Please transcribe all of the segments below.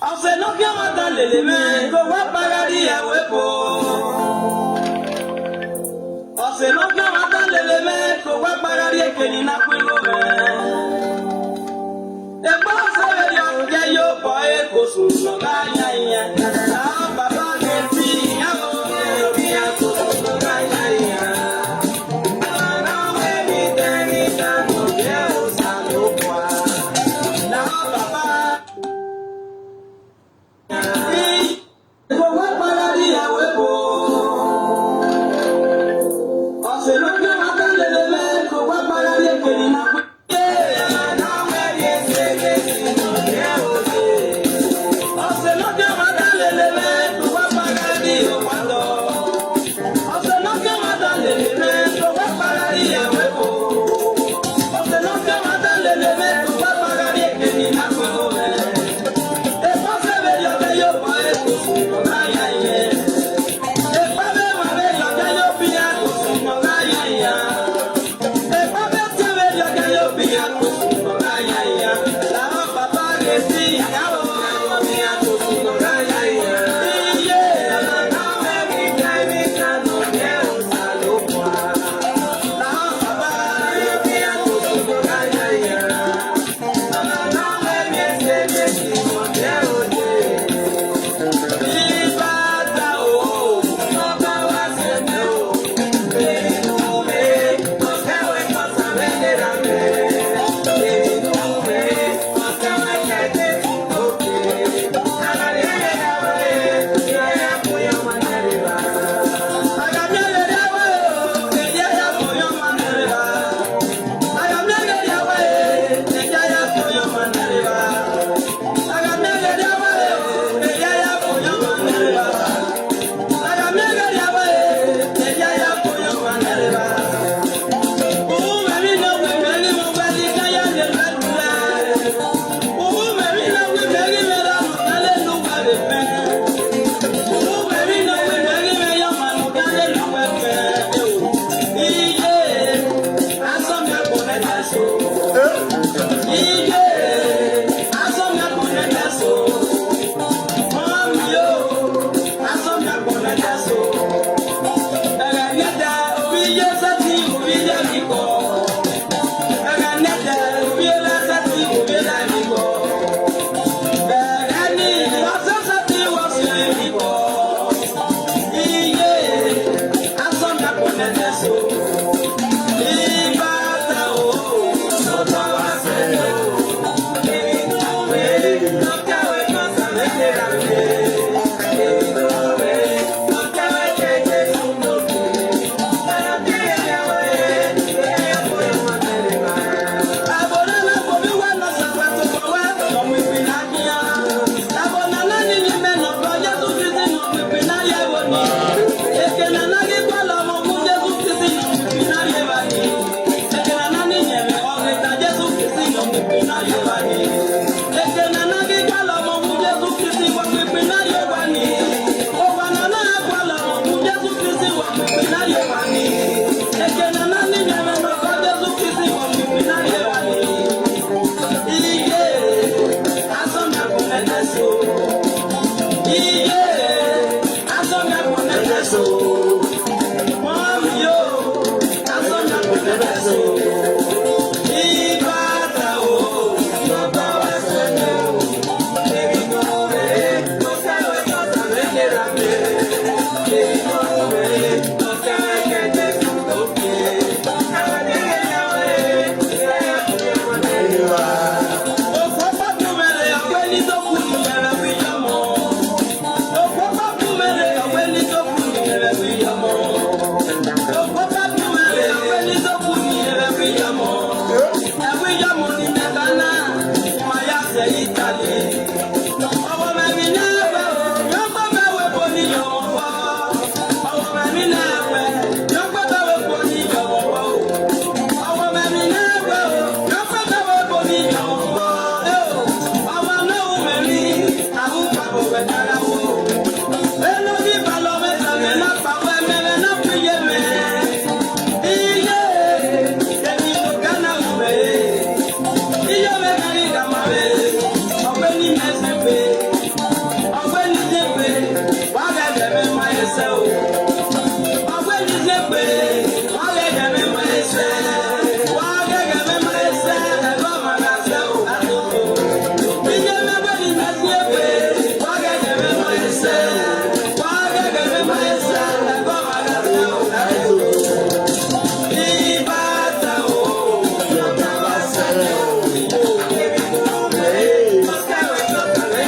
Ose no que mata leleme, go wa pagari ya wepo. Ose no que mata leleme, go wa pagari que ni na kwilo me. E pa se ve yo pa e ko su no ga ya ya. Ah baba ke ti ya o ke ya ko su no ga ya ya. Na me mi te ni ta no ke o sa no kwa. Na baba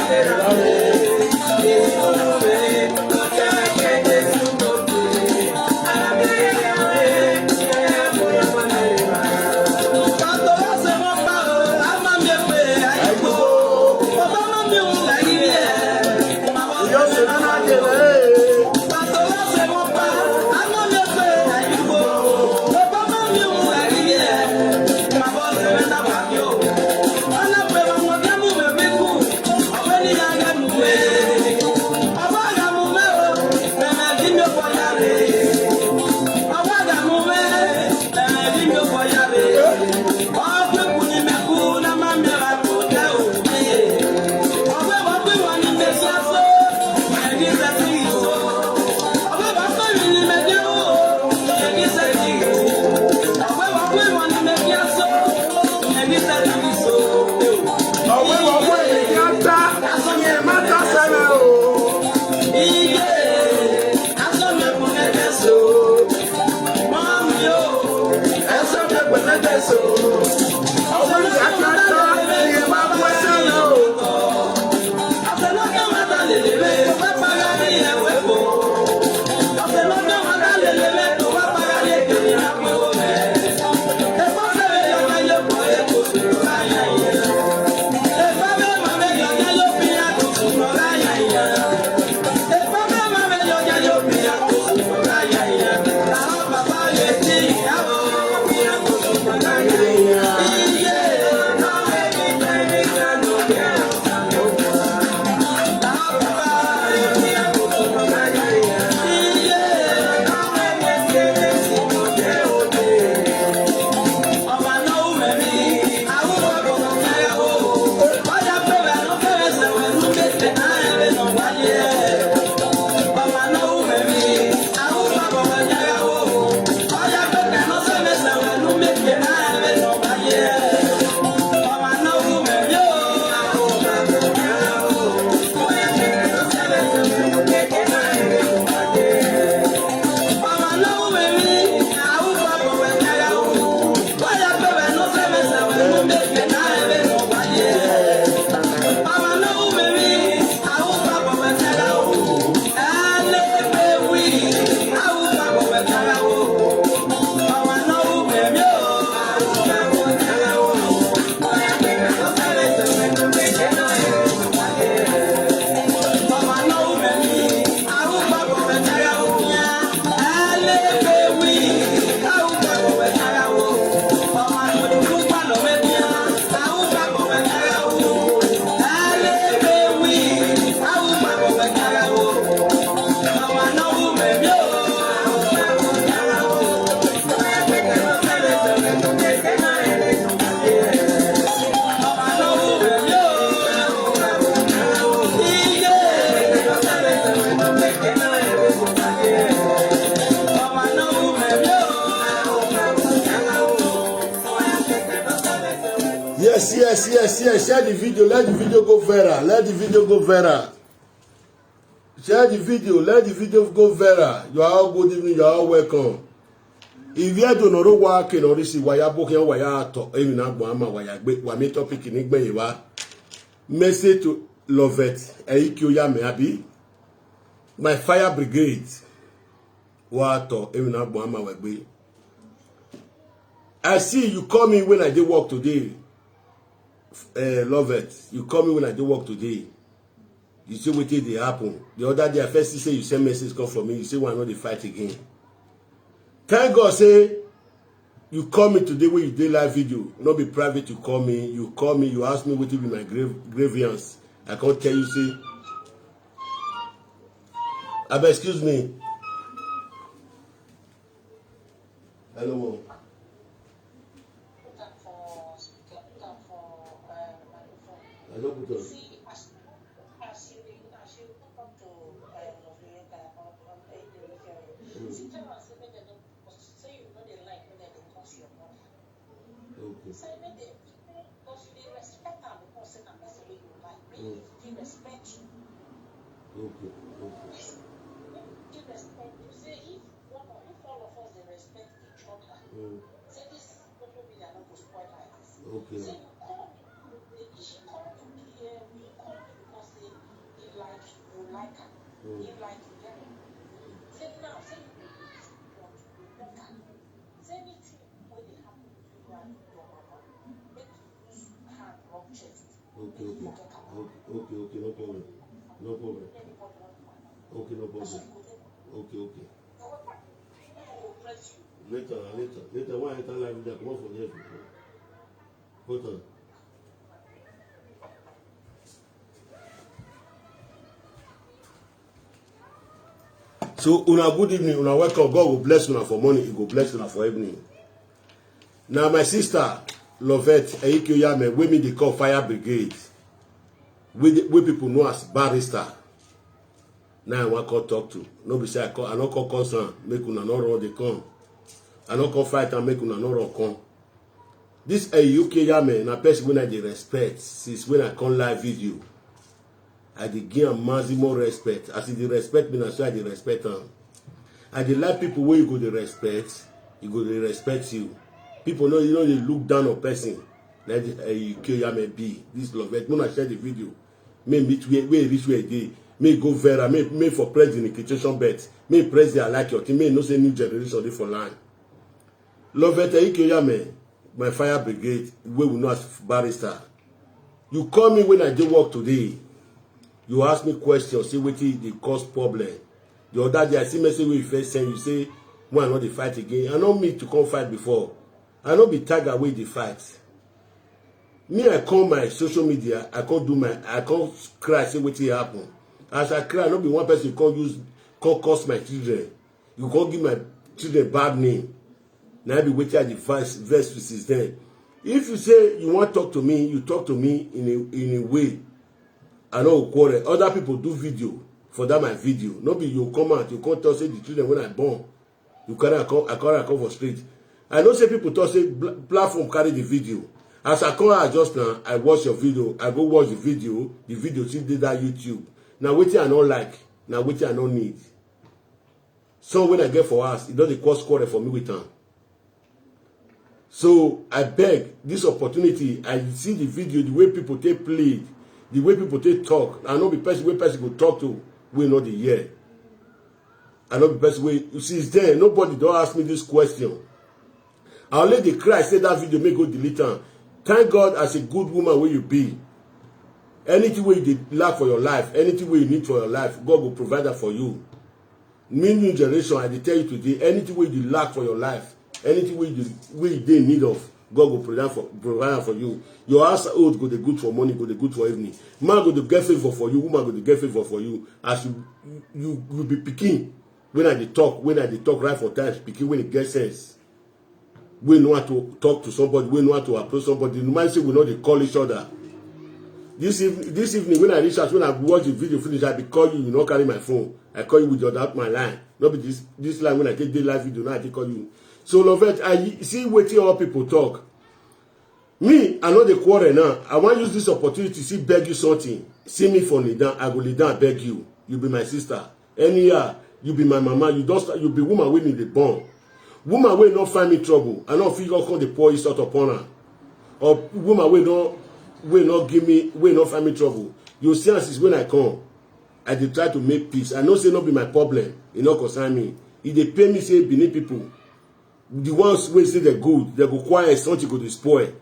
Yes. Share the video. Let the video go viral. Let the video go viral. Share the video. Let the video go viral. You are all good evening. You are all welcome. If you don't know what can or see why you book here, why you talk, even now, why me topic in Igbe, message to Lovett, Aikyoya Meabi, my fire brigade, what even now, I see you call me when I did work today. Lovett, you call me when I do work today. You say what did they happen? The other day, I first say you send message come from me. You say why not they fight again? Thank God say you call me today when you do live video. Not be private. You call me. You call me. You ask me what will be my grievance. I can't tell you. Say, Abba, excuse me. Hello. Hello, good. Okay, no problem. No problem. Okay, no problem. Okay. Later, when I enter live, they come for there. Hold on. So, una good evening, una welcome. God will bless una for morning, He will bless una for evening. Now, my sister, Lovette Eyikioyame, wey me dey call Fire Brigade, wey people know as barrister. Now I wan come talk to. No be say I no come concern, make una no run dey come. I no come fight and make una no run come. This Eyikioyame na person wey I dey respect since when I come live video. I dey give am maximum respect. As he dey respect me, na so I dey respect am. I dey like people wey you go dey respect, you go dey respect you. People know you know they look down on person. Like Eyikioyame be this Lovette. When I share the video, may meet where reach where dey. May go viral, may for president education bet, may president like your team, may no say new generation dey for line. Lovette Eyikioyame, my Fire Brigade, wey we know as barrister. You call me when I dey work today. You ask me questions, say wetin dey cause problem. The other day I see message wey you first send, you say why I no dey fight again. I no mean to come fight before. I no be tiger wey dey fight. Me, I come my social media, I come cry, say wetin happen. As I cry, no be one person come curse my children. You can't give my children bad name. Now I be waiting at the verse since then. If you say you want to talk to me, you talk to me in a way. I know quarrel. Other people do video for that my video. No be you come out, you can't talk say the children when I born. You can't come for straight. I know say people talk say platform carry the video. As I come out just now, I watch your video. I go watch the video still did that YouTube. Now wetin I no like, now wetin I no need. So when I get for us, it doesn't cause quarrel for me with them. So I beg this opportunity. I see the video, the way people take plead, the way people take talk. I know the person go talk to, we know the year. I know the person way. Since then, nobody don't ask me this question. I only cry, say that video may go delete them. Thank God as a good woman where you be. Anything where you lack for your life, anything where you need for your life, God will provide that for you. Me new generation, I tell you today, anything where you lack for your life, anything where you dey need of, God will provide for you. Your household go dey good for money, go dey good for evening. Man go dey get favor for you, woman go dey get favor for you. As you will be picking when I dey talk right for time, picking when it gets sense. We know how to talk to somebody, we know how to approach somebody. The man say we know they call each other. This evening, when I reach out, when I watch the video finish, I be call you, you not carry my phone. I call you with your my line. Not be this line when I take the live video, now I take call you. So Lovette, I see waiting all people talk. Me, I know the quarrel now. I want to use this opportunity to see beg you something. See me for kneel down, I go lay down and beg you. You be my sister. Any year, you be my mama. You be woman wey need the born. Woman wey not find me trouble. I don't feel call the poor is out upon her. Or woman wey not find me trouble. You see as when I come, I dey try to make peace. I know say not be my problem. It not concern me. If they pay me say beneath people, the ones wey say they're good, they go quiet, something go spoil.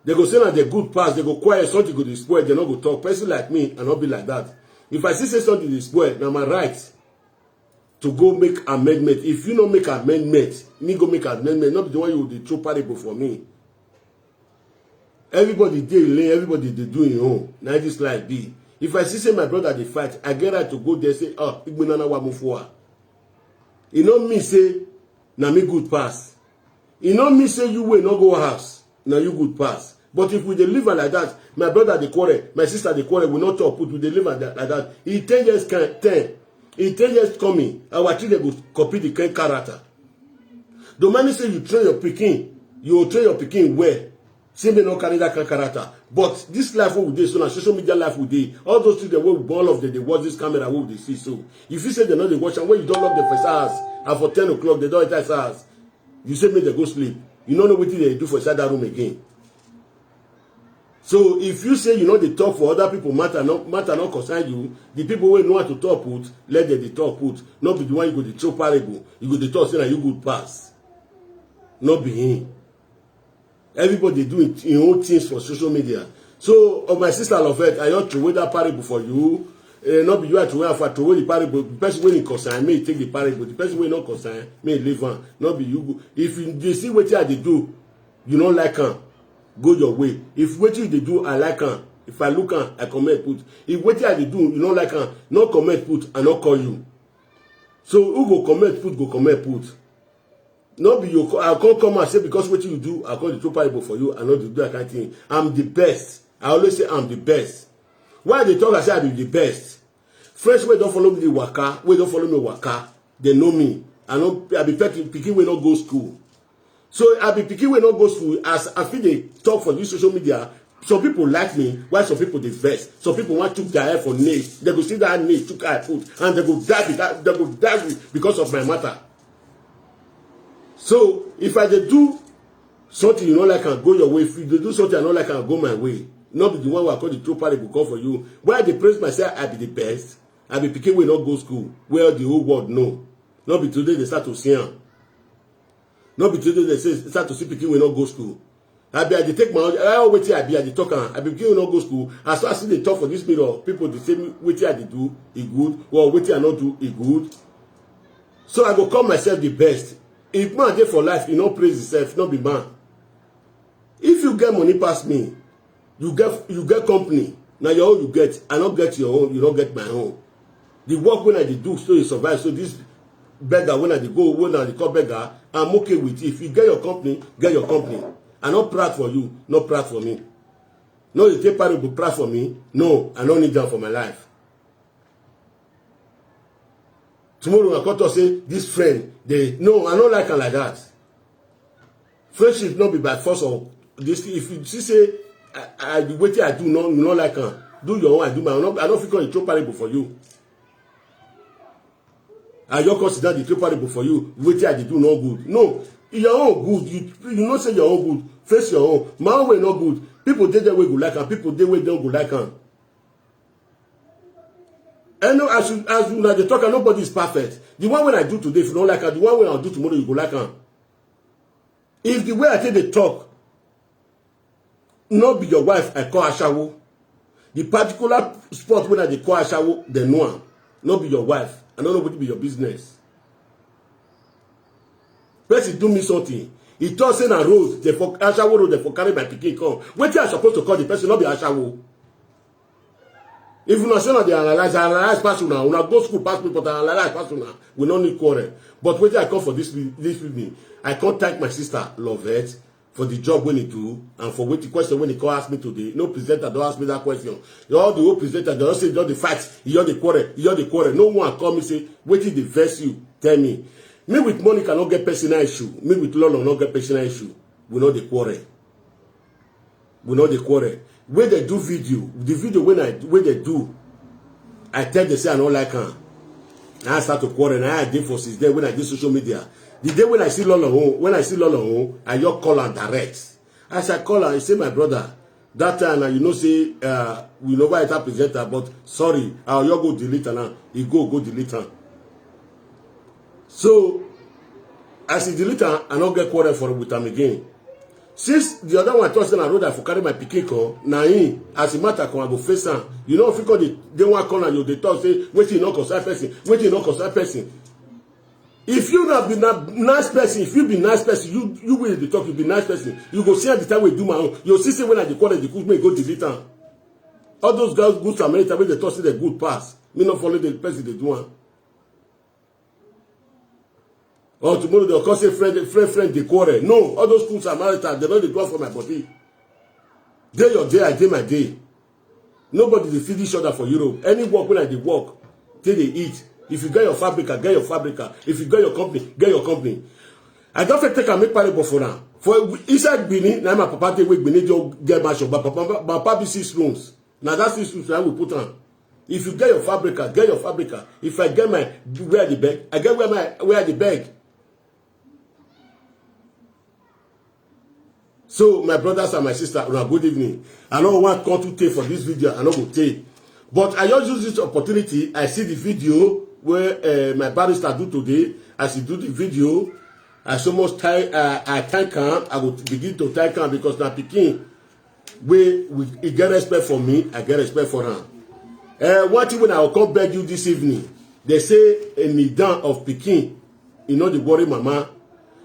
They go say that they're good pass, they go quiet, something go spoil. They not go talk. Person like me, and not be like that. If I see say something is spoil, now my right to go make amendment. If you don't make amendment, me go make amendment. Not be the one you will throw parable for me. Everybody dey lay, everybody dey do your own. Now this life be. If I see say my brother dey fight, I get right to go there say, oh, Igbenana wa mufua. You know me say, na me good pass. You know me say you will not go house, na you good pass. But if we dey live like that, my brother dey quarrel, my sister dey quarrel, we not talk, put we dey live like that. In 10 years, 10 years coming, our children will copy the kind character. The man say you train your pikin, you will train your pikin well. Say me not carry that kind character. But this life we dey, so na social media life we dey. All those children will all of them, they watch this camera, will they see so. If you say they know they watch, and when you don't lock the first hours, and for 10 o'clock they don't enter hours, you say me they go sleep. You don't know what they do for inside that room again. So if you say you know the talk for other people matter not concern you, the people wey know how to talk put, let them dey talk put. Not be the one you go dey throw parable. You go dey talk say na you good pass. Not be him. Everybody doing your own things for social media. So, of my sister Lovett, I ought to throw that parable for you. Not be you have to wait for throw the parable. The person wey concern may take the parable. The person wey not concern may leave am. Not be you go. If you see what they do, you don't like am, go your way. If what you do, I like am. If I look am, I comment put. If what you do, you don't like am, no comment put, and not call you. So who go comment put, go comment put. Not be you. I can't come and say because what you do, I can't do parable for you and not do that kind of thing. I'm the best. I always say I'm the best. Why they talk I say I be the best? Friends wey don't follow me the waka, wey don't follow me waka, they know me. I be pikin wey not go school. So I be pikin wey not go school. As I feel they talk for this social media, some people like me, while some people they vex. Some people want to their hair for nails. They go see that nail took I put, and they go die because of my matter. So if I dey do something you don't like and go your way, if you do something I don't like and go my way, not be the one who I call the true parable come for you. Why I dey praise myself, I be the best. I be pikin wey not go school, where the whole world know. Not be today they start to see am. Not be today they start to see pikin wey not go school. I dey take my own. I always say I dey talk am. I be pikin wey not go school. As far as they talk for this mirror, people they say wetin I dey do, e good. Or wetin I not do, e good. So I go call myself the best. If man dey for life, you not praise himself, not be man. If you get money past me, you get company. Now your own you get. I not get your own, you don't get my own. The work when I do, so you survive. So this beggar, when I go, when I call beggar, I'm okay with it. If you get your company, get your company. I'm not proud for you, not proud for me. No, you take part of the proud for me. No, I don't need that for my life. Tomorrow I come to say, this friend, no, I don't like her like that. Friendship not be by force of this. If you say, I the way I do, no, you not like her. Do your own, I do my own. I don't feel it's too parable for you. I don't consider the too parable for you. What I do no good. No, your own good. You not say your own good. Face your own. My own way not good. People did that way go like her. People did way don't go like her. I know as you now they talk, nobody is perfect. The one when I do today, if you don't like her, the one when I'll do tomorrow, you go like her. If the way I take the talk, not be your wife, I call Ashawo. The particular spot when I call Ashawo, they know her. Not be your wife. I don't know what to be your business. Person do me something. He thought saying a road, they for Ashawo road, they for carry my pikin come. When you are supposed to call the person, not be Ashawo. If you not say that they analyze pass now, una go school pass me, but analyze pass now. We don't need quarrel. But when I come for this evening, I can't thank my sister Lovett for the job when he do and for what the question when he call ask me today. No presenter don't ask me that question. All the whole presenter they don't say all the facts, you the quarrel. No one call me say wait till they verse you. Tell me. Me with Monica not get personal issue. Me with Lolo not get personal issue. We know the quarrel. We know the quarrel. When they do video, the video when they do, I tell them say I don't like her. And I start to quarrel. And I did for since then when I did social media. The day when I see Lolo home, I just call her direct. As I call her, I say, my brother, that time you know say we know why I present her, but sorry, I'll just go delete her now. He go delete her. So as he delete her, I don't get quarrel for it with him again. Since the other one I thought I wrote that for carry my pikin call, now as a matter come I go face her. You know if you call they want call and you they talk say wait you not concern person, wait you not concern person. If you not be nice person, if you be nice person, you will be talk, you be nice person. You go see at the time we do my own. You'll see when I call the good me go delete her. All those guys good Samaritan when they talk say they good pass. Me not follow the person they do one. Or tomorrow they'll call say friend they quarrel. No, all those good Samaritans, they don't they do for my body. Day your day, I day my day. Nobody they feed each other for Europe. Any work when I they work, till they eat. If you get your fabrica, get your fabrica. If you get your company, get your company. I don't take and make parable for now. For inside Benin, now my papa take wait Benin just get my shop. But papa be 6 rooms. Now that's 6 rooms I will put on. If you get your fabrica, get your fabrica. If I get my where the bag, I get where the bag. So So my brothers and my sisters, good evening. I don't want to take for this video. I don't go take. But I just use this opportunity. I see the video where my barrister do today. As he do the video, I so much I thank him. I will begin to thank him because now Pikin, he get respect for me. I get respect for him. One thing when I will come beg you this evening, they say a nidan of Pikin, you know the worry mama.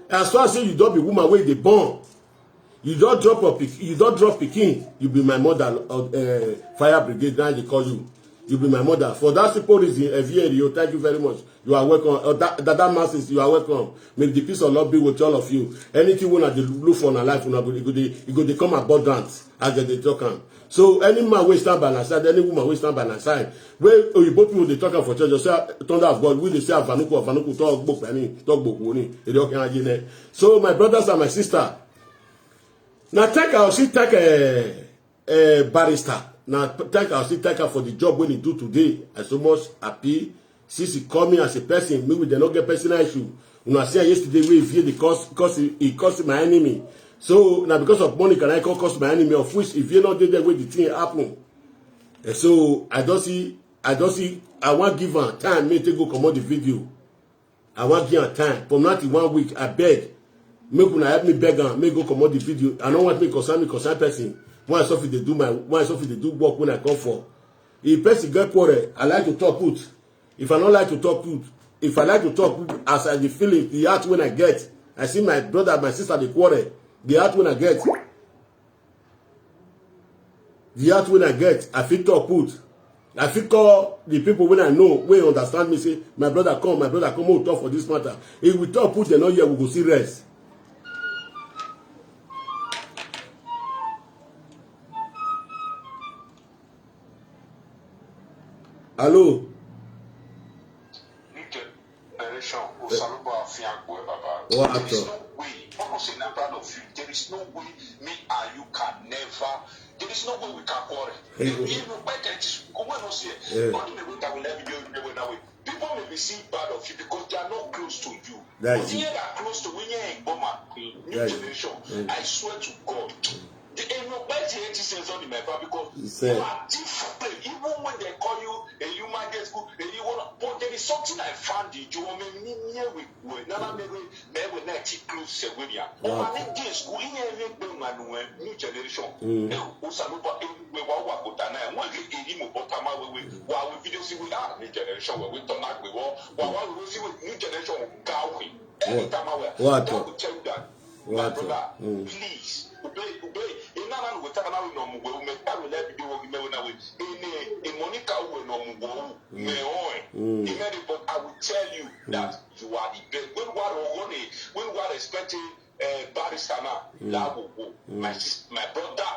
As far as say you don't be woman where they born, you don't drop Pikin, you be my mother. Fire brigade now they call you. You be my mother. For that simple reason, Evierio, thank you very much. You are welcome. That masses, you are welcome. May the peace of Lord be with all of you. Anything when I look for in life, you go they come abundant as they talk on. So any man will stand by my side, any woman will stand by my side. Where you both people they talking for church, you say thunder of God, we they say Avanuku talk book penny. So my brothers and my sister, now I'll see a barrister. Now I'll see for the job when he do today. I so much happy. Since he call me as a person, maybe they not get personal issue. When I say yesterday we view the cause he cost my enemy. So now because of money can I call cost my enemy of which if you not did that way the thing happen. And so I don't see I want give her time me to go come out the video. I want give her time. From now to 1 week, I beg. Make una help me beg her, make go come out the video. I don't want me concern person. Why so if they do work when I come for. If person get quarrel, I like to talk put. If I don't like to talk put, if I like to talk put, as I the feeling, the heart when I get, I see my brother, my sister, they quarrel. The heart when I get, I feel talk put. I feel call the people when I know, when understand me, say, my brother come, we'll talk for this matter. If we talk put, they know here, we go see rest. Hello? There is no way, almost in front of you, there is no way me and you can never, there is no way we can quarrel. People may be seeing bad of you because they are not close to you. But here they are close to when you're in new generation. I swear to God. Because you are different. Even when they call you a human get school, but there is something I found in you. New generation. Please. But I will tell you that you are the best. When we are expecting barrister now, my brother.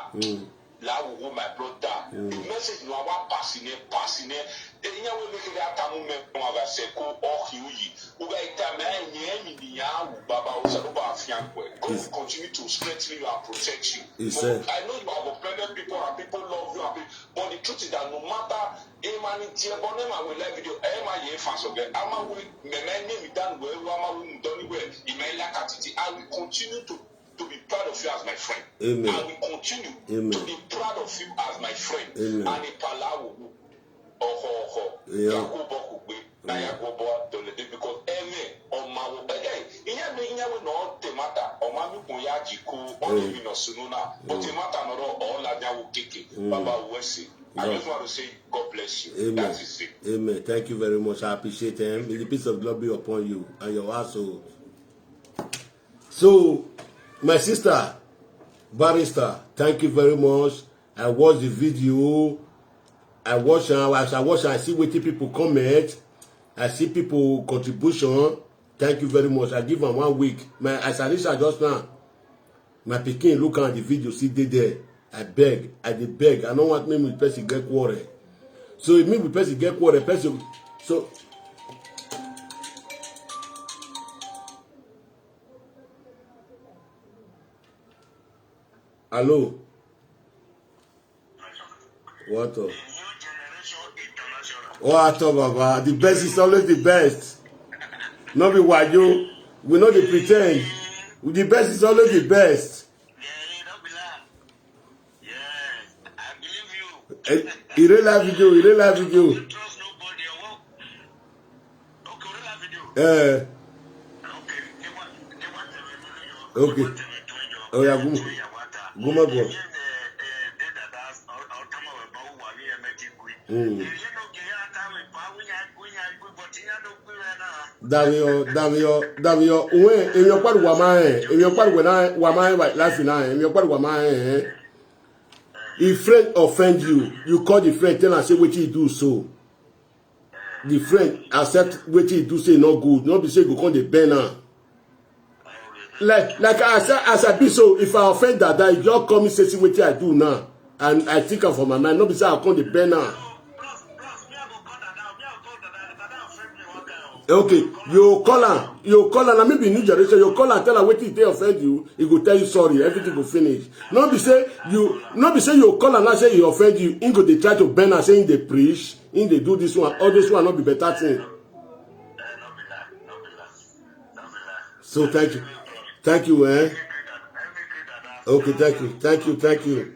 My brother, the message you are passing it. God will continue to strengthen you and protect you. I know you have offended people and people love you, but the truth is that no matter I will continue to be proud of you as my friend. Amen. I will continue to be proud of you as my friend. Amen. And because I just want to say God bless you. Amen. That is it. Amen. Thank you very much. I appreciate it. May the peace of God be upon you and your household. So, my sister, barrister, thank you very much. I watched the video. As I watch, I see what people comment. I see people contribution. Thank you very much. I give them 1 week. As I reach just now, my pikin look at the video, see they there. I beg. I don't want me with person get quarrel. So if me with person get quarrel, person. So. Hello. What up? What up, Baba? The best is always the best. Not be wayo. We know they pretend. The best is always the best. Real life video. You trust nobody. Okay, real life video. Okay. Oh yeah, Guma go. Davio, when in your part wamae, in your part when I wamae like laughing in your part wamae. If friend offend you, you call the friend, tell and say what you do so. The friend accept what you do say no good, not be say go call the banner. Like as I be so, if I offend that, you just come and say what I do now, and I think of for my mind, not be say I call the banner. Okay, you call her, and maybe new generation, you call her, tell her what they offend you, he go tell you sorry, everything will finish. Not be say you call her and say he offend you, he go they try to burn her, saying they preach, in they do this one, all this one not be better thing. So thank you, eh? Okay, thank you.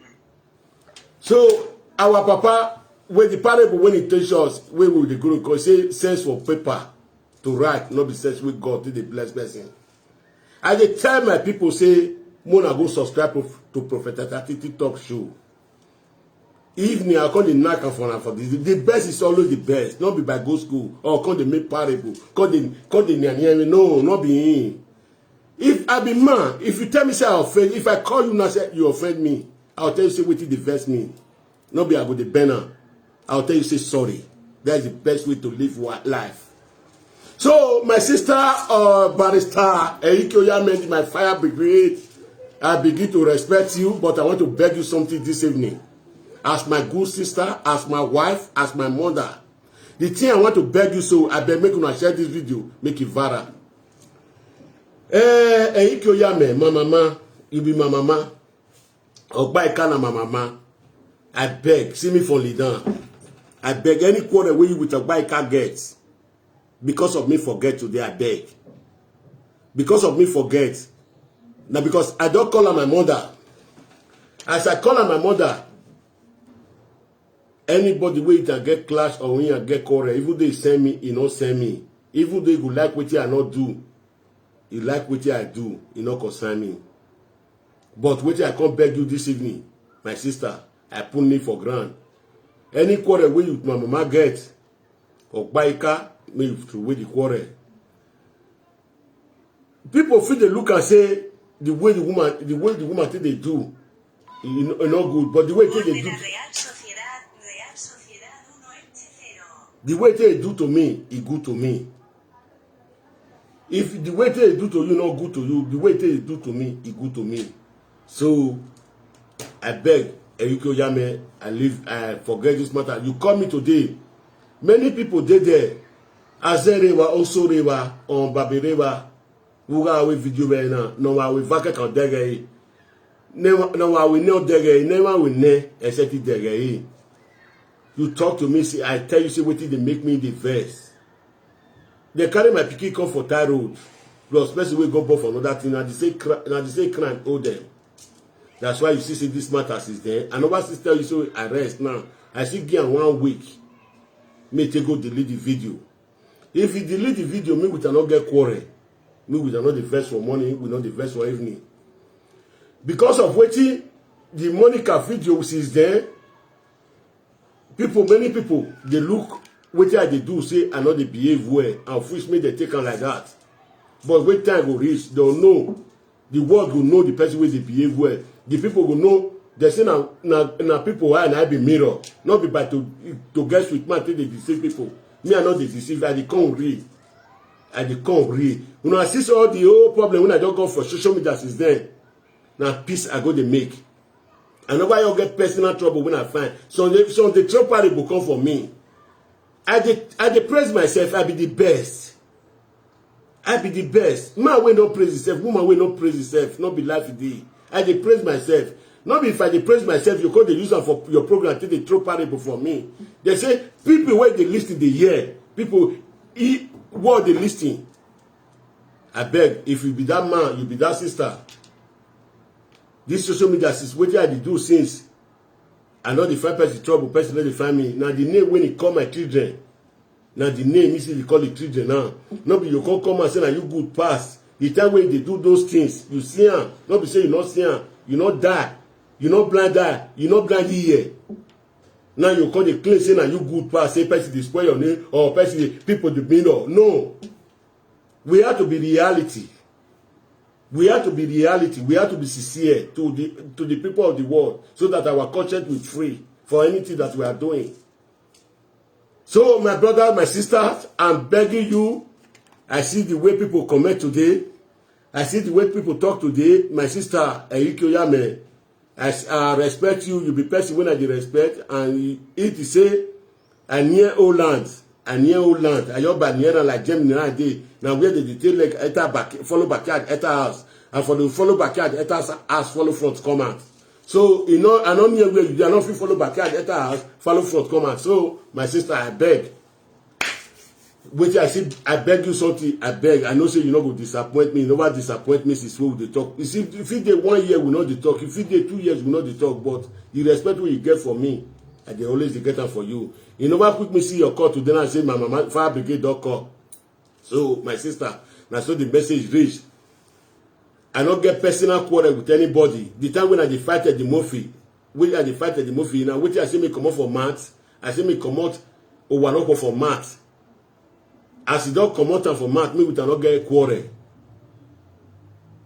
So our papa, when the parable when he teach us, when we the guru cause say sense for paper to write, not be sense with God to the blessed person. I dey tell my people say, Mona go subscribe to Prophet Atati Talk Show. Evening I come the knack for this. The best is always the best. Not be by go school or come the make parable. Come the no, not be him. If I be man, if you tell me say I offend, if I call you now say you offend me, I'll tell you say what the verse me. Not be I go the banner. I'll tell you say sorry. That is the best way to live life. So my sister barrister Erike Oyamendi, my fire brigade, I begin to respect you, but I want to beg you something this evening. As my good sister, as my wife, as my mother. The thing I want to beg you, so I beg make you share this video, make it viral. Erike Oyamendi, my mama, you be my mama. Ogbaika na my mama. I beg, see me for leader. I beg any quarrel where you with Ogbaika gets. Because of me forget today, I beg. Because of me forget. Now because I don't call her my mother. As I call her my mother, anybody where you can get clash or when you get quarrel, even they send me, you know send me. Even they go like what I not do. You like what I do, you know concern me. But what I can't beg you this evening, my sister, I put me for ground. Any quarrel where you my mama get, or Baika, me to wait the quarrel. People feel they look and say the way the woman think they do, you know, not good. But the way they do, the way they do to me, is good to me. If the way they do to you not good to you, the way they do to me, is good to me. So I beg Erike Oyamendi, I forget this matter. You call me today. Many people did there. Azerewa, also rewa, on Babirewa, Wuga we video na, no wa we vaka kan dege. No wa we no dege, never we ne, except dege. You talk to me, see, I tell you, say what they make me the verse. They carry my pikin come for Thai road. Plus, person we go both for another thing, and they say crime owe them. That's why you see this matter is there. Another sister you so arrest now. I see give 1 week. Me take go delete the video. If you delete the video, me we cannot get quarrel. Me we cannot the verse for morning, we not the verse for evening. Because of waiting, the Monica video is there. Many people, they look what they do, say I know they behave well, and fish me they take on like that. But when time will reach, they'll know. The world will know the person where they behave well. The people will know. They say na people why and I be mirror. Not be by to get with man till they deceive people. Me I not they deceive. I can't read. When I see all the whole problem when I don't go for social media since then. Now peace I go to make. I know why you get personal trouble when I find. So the trouble party will come for me. I praise myself. I be the best. I be the best. Man will not praise himself. Woman will not praise himself. Not be life today. I dey praise myself. Not be if I dey praise myself, you call the user for your program till they throw parable for me. They say people where they listen the year. People what they listen. I beg, if you be that man, you be that sister. This social media is what I do since I know the find person trouble, person not find me. Now the name when he call my children. Now the name is they call the children now. No be you can't come and say that you good pass. The time when they do those things, you see them. Not be say you not see them, you not die, you not blind die, you not blind here. Now you call the claim saying that you good pass, say person they spoil your name or person the people the middle. No. We have to be reality. We have to be reality. We have to be sincere to the people of the world so that our conscience will be free for anything that we are doing. So, my brother, my sisters, I'm begging you. I see the way people comment today. I see the way people talk today. My sister, Erike Oyame, I respect you. You be person when I dey respect. And it is say, I near old land. I near old land. I yob near like Gemini day. Now where the detail like enter back, follow backyard, enter house. And for the follow backyard, enter house, follow front, come out. So, you know, I don't know where you are not free follow backyard, enter house, follow front, come out. So, my sister, I beg. Wait, I said, I beg you something, I beg. I know say you not go disappoint me. You never disappoint me since we will talk. You see, if it dey 1 year, we not dey talk. If it dey 2 years, we not dey talk. But the respect what you get for me, I dey always get them for you. You never quick me see your call today and say, my mama, fire brigade don't call. So, my sister, now so the message reached. I don't get personal quarrel with anybody. The time when I fighted the Murphy, when I fighted the Murphy, now wait till I say me come out for maths, I say me come out over for maths. As you don't come out for maths, me with not get quarrel.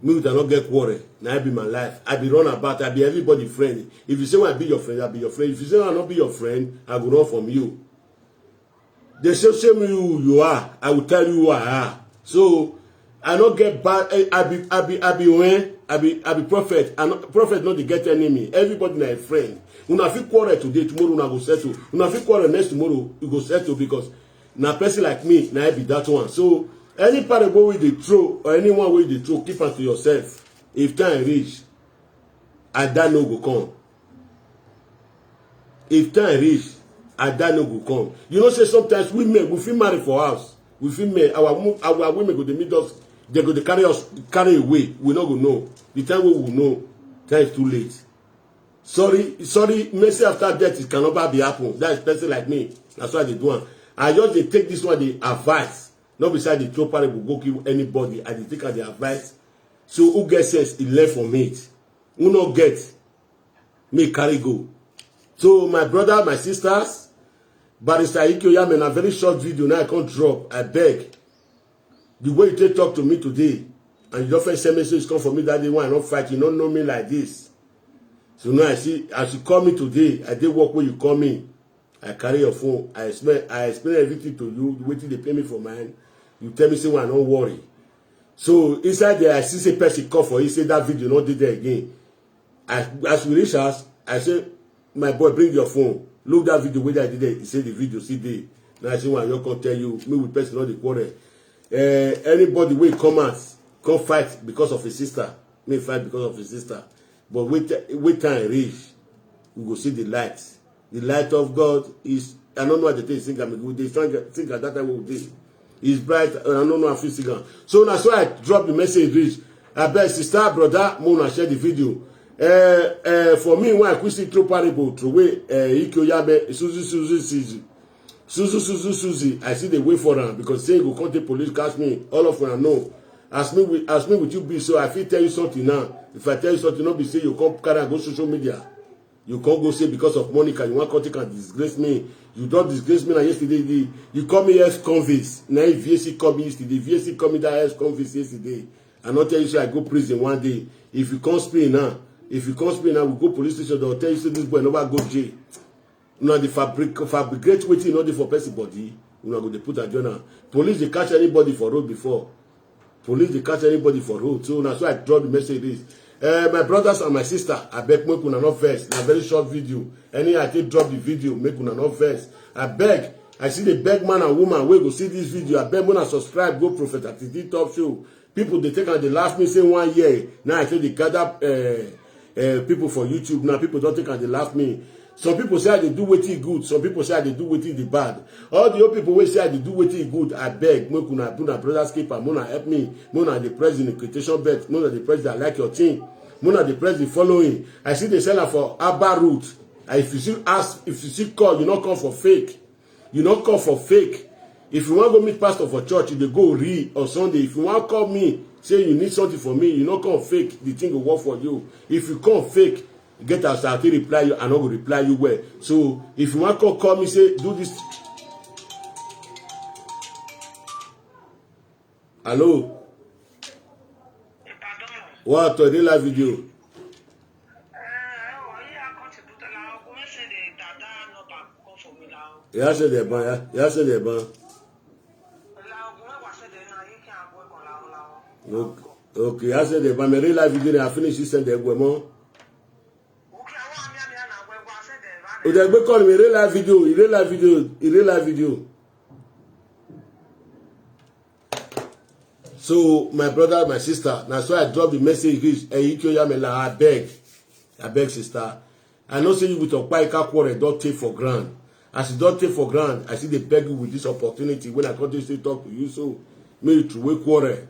Me with not get quarrel. Now I be my life. I be run about. I be everybody friend. If you say when I be your friend, I be your friend. If you say I not be your friend, I will run from you. They say me who you are. I will tell you who I are. So I not get bad. I be prophet. And prophet not to get enemy. Everybody na a friend. Una fit quarrel today, tomorrow una go settle. Una fit quarrel next tomorrow, you go settle because na person like me, na I be that one. So any parable with the throw or anyone with the throw, keep it to yourself. If time reach, Ada no go come. If time reach, Ada no go come. You know, say sometimes women, we feel married for house. We feel married. Our women go to meet us. They go to carry away. We not go know. The time we will know, time is too late. Sorry, mercy after death it cannot be happen. That is person like me. That's why they do it. I just they take this one, they advice. Not beside the throw parable go give anybody. I take the advice. So who gets sense, he learn from it. Who not get, me carry go. So my brother, my sisters, Barrister Erike Oyame, in a very short video, now I can't drop. I beg. The way you talk to me today, and you don't first send messages come for me that day when I not fight, you don't know me like this. So now I see, as you call me today, I did work where you call me. I carry your phone. I explain everything to you. The way they pay me for mine. You tell me, say, well, don't worry. So inside there, I see a person call for you. Say that video not did there again. As we reach us, I say, my boy, bring your phone. Look that video where I did it. He said the video, see there. Now I say, well, you can tell you, me with person not the quarrel. Anybody will come out, come fight because of his sister. May fight because of his sister. But wait time reach, we go see the light. The light of God is, I don't know what they think I'm good. They think at that time we did. It's bright, and I don't know if it's singer. So that's why I drop the message reach. I bet sister, brother, Mona share the video. For me, when I quit see through parable, through way, Erike Oyame, Susie, I see the way for them because say go come to police, catch me. All of them know. Ask me with you be so. I feel tell you something now. If I tell you something, not be say you come carry and go social media. You can't go say because of Monica, you want to can disgrace me. You don't disgrace me like yesterday. You call me ex-convict. Now if VSC call me yesterday, VSC call me that ex-convict yesterday. And not tell you say I go prison one day. If you can't spray now, we go police station, they'll tell you say this boy never go jail. Now the fabricate waiting not for person body. You know go they put a journal. Police they catch anybody for road before. Police they catch anybody for road. So that's why I draw the message is. My brothers and my sister, I beg make una not vex. Na very short video. Any I take drop the video, make una not vex. I beg. I see the beg man and woman wey go see this video. I beg una subscribe, go Prophet Atiti Top Show. People they take and they laugh me say 1 year. Now I say they gather people for YouTube. Now people don't take and they laugh me. Some people say they do wetin good. Some people say they do wetin the bad. All the old people wey say they do wetin good, I beg make una brothers keep am. Mona help me. Mona the president quotation bet. Mona the president like your thing. Mona the president following. I see they sell am for Abba route. And if you see ask, if you see call, you not come for fake. You not call for fake. If you want to go meet pastor for church, you go read on Sunday. If you want to call me, say you need something for me, you not come fake. The thing will work for you. If you come fake, get us out to reply you, and I will reply you well. So if you want to call me, say do this. Hello. What today live video? Yeah, say the ban. Yeah, say the ban. Okay, I said the ban. Me real live video. I finish this and the go. O de gbe call me real live video. So my brother, my sister, now so I drop the message reach I beg sister. I know say you with Okpaika quarrel don't take for granted. As you don't take for granted, I see they beg you with this opportunity when I continue to talk to you. So may you through quarrel.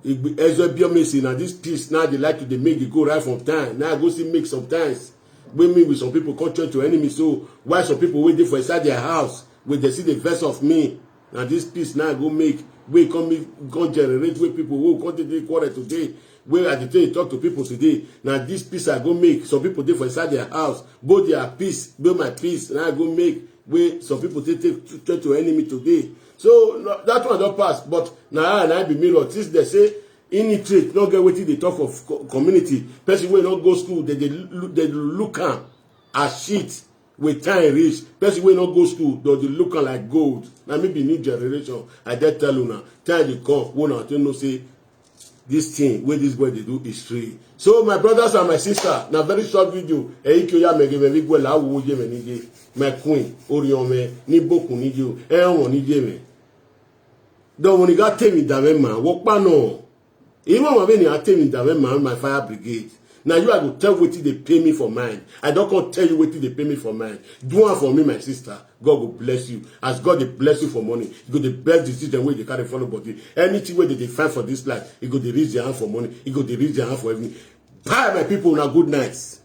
It be Ezra Biomesi now this piece now they like to they make it go right from time. Now I go see make sometimes. When me with some people contrary to enemy. So why some people waiting for inside their house when they see the verse of me? Now this piece now go make we come generate where people who continue quarrel today. Where I did talk to people today. Now this piece I go make some people dey for inside their house. Both their peace, build my peace. Now I go make where some people take to enemy today. So that one don't pass. But now I be mirror. Since they say illiterate, not get wetin they talk of community. Person wey not go school, they look at shit with time reach. Person wey not go school, they look like gold. Now maybe new generation. I dare tell you now. Time they come, one or two no say this thing where this boy they do is free. So my brothers and my sister, now very short video. My queen, Oriome, ni boku ni jo, won ni je me. Don't when you got tell me that man, walk pa no. Even when you tell me that man, my fire brigade. Now you are going to tell what they pay me for mine. I don't want to tell you what they pay me for mine. Do one for me, my sister. God will bless you. As God will bless you for money, He go to bless the system where they carry follow body. Anything where they find for this life, He go to reach their hand for money. He go to reach their hand for everything. Bye, my people. Now, good night.